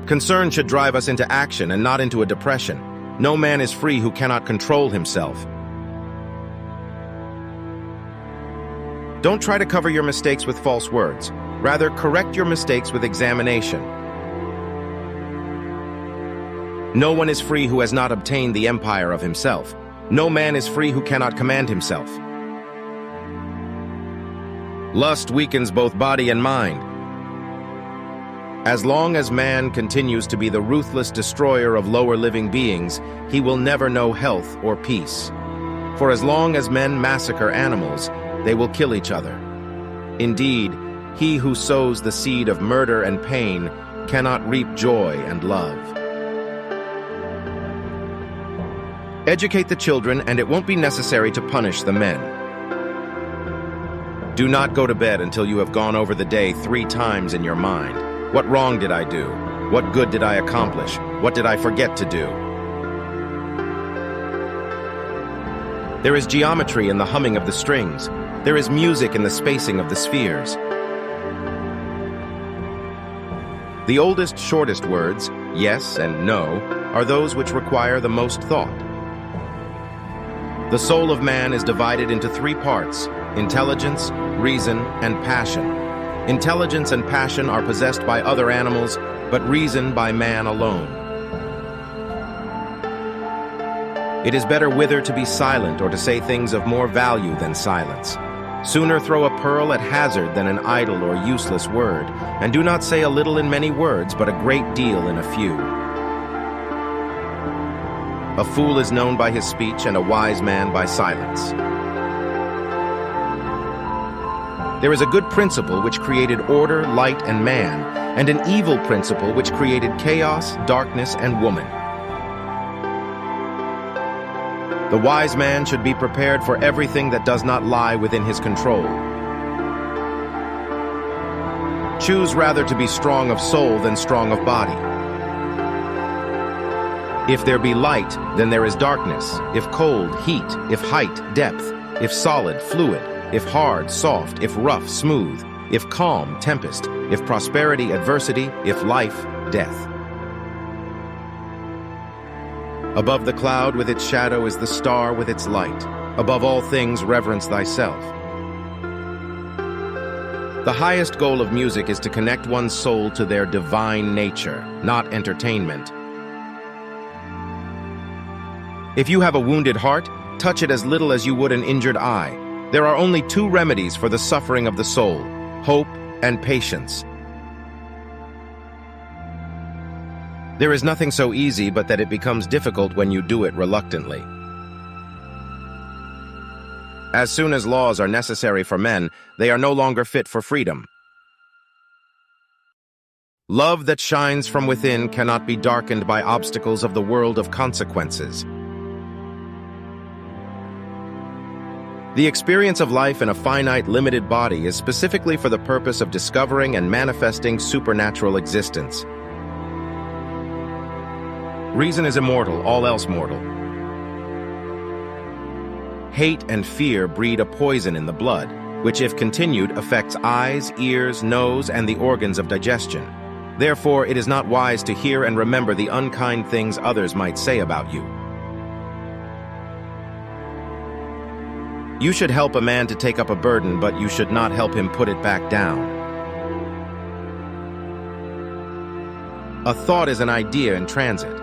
Concern should drive us into action and not into a depression. No man is free who cannot control himself. Don't try to cover your mistakes with false words. Rather, correct your mistakes with examination. No one is free who has not obtained the empire of himself. No man is free who cannot command himself. Lust weakens both body and mind. As long as man continues to be the ruthless destroyer of lower living beings, he will never know health or peace. For as long as men massacre animals, they will kill each other. Indeed, he who sows the seed of murder and pain cannot reap joy and love. Educate the children, and it won't be necessary to punish the men. Do not go to bed until you have gone over the day 3 times in your mind. What wrong did I do? What good did I accomplish? What did I forget to do? There is geometry in the humming of the strings. There is music in the spacing of the spheres. The oldest, shortest words, yes and no, are those which require the most thought. The soul of man is divided into 3 parts: intelligence, reason, and passion. Intelligence and passion are possessed by other animals, but reason by man alone. It is better wither to be silent or to say things of more value than silence. Sooner throw a pearl at hazard than an idle or useless word, and do not say a little in many words, but a great deal in a few. A fool is known by his speech, and a wise man by silence. There is a good principle which created order, light, and man, and an evil principle which created chaos, darkness, and woman. The wise man should be prepared for everything that does not lie within his control. Choose rather to be strong of soul than strong of body. If there be light, then there is darkness. If cold, heat. If height, depth. If solid, fluid. If hard, soft. If rough, smooth. If calm, tempest. If prosperity, adversity. If life, death. Above the cloud with its shadow is the star with its light. Above all things, reverence thyself. The highest goal of music is to connect one's soul to their divine nature, not entertainment. If you have a wounded heart, touch it as little as you would an injured eye. There are only 2 remedies for the suffering of the soul: hope and patience. There is nothing so easy but that it becomes difficult when you do it reluctantly. As soon as laws are necessary for men, they are no longer fit for freedom. Love that shines from within cannot be darkened by obstacles of the world of consequences. The experience of life in a finite, limited body is specifically for the purpose of discovering and manifesting supernatural existence. Reason is immortal, all else mortal. Hate and fear breed a poison in the blood, which if continued affects eyes, ears, nose, and the organs of digestion. Therefore, it is not wise to hear and remember the unkind things others might say about you. You should help a man to take up a burden, but you should not help him put it back down. A thought is an idea in transit.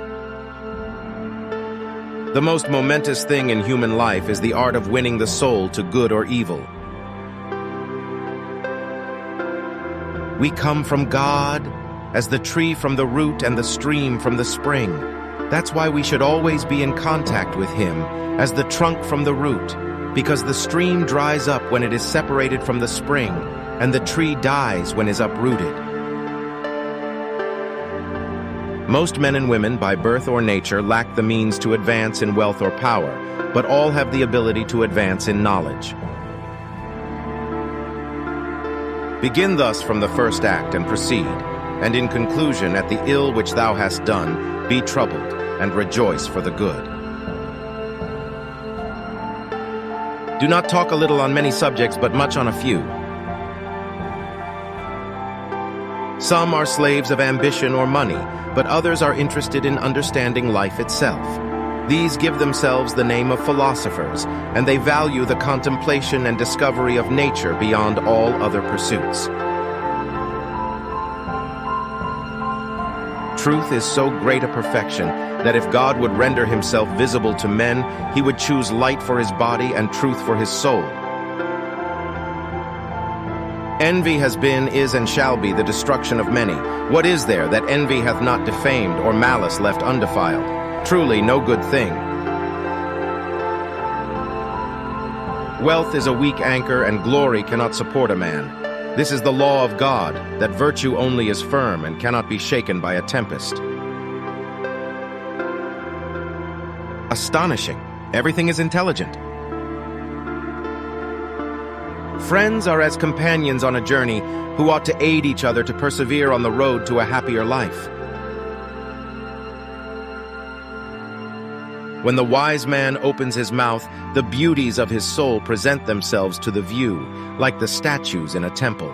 The most momentous thing in human life is the art of winning the soul to good or evil. We come from God, as the tree from the root and the stream from the spring. That's why we should always be in contact with Him, as the trunk from the root, because the stream dries up when it is separated from the spring, and the tree dies when it is uprooted. Most men and women, by birth or nature, lack the means to advance in wealth or power, but all have the ability to advance in knowledge. Begin thus from the first act and proceed, and in conclusion, at the ill which thou hast done, be troubled, and rejoice for the good. Do not talk a little on many subjects, but much on a few. Some are slaves of ambition or money, but others are interested in understanding life itself. These give themselves the name of philosophers, and they value the contemplation and discovery of nature beyond all other pursuits. Truth is so great a perfection that if God would render himself visible to men, he would choose light for his body and truth for his soul. Envy has been, is, and shall be the destruction of many. What is there that envy hath not defamed, or malice left undefiled? Truly no good thing. Wealth is a weak anchor, and glory cannot support a man. This is the law of God, that virtue only is firm and cannot be shaken by a tempest. Astonishing. Everything is intelligent. Friends are as companions on a journey who ought to aid each other to persevere on the road to a happier life. When the wise man opens his mouth, the beauties of his soul present themselves to the view, like the statues in a temple.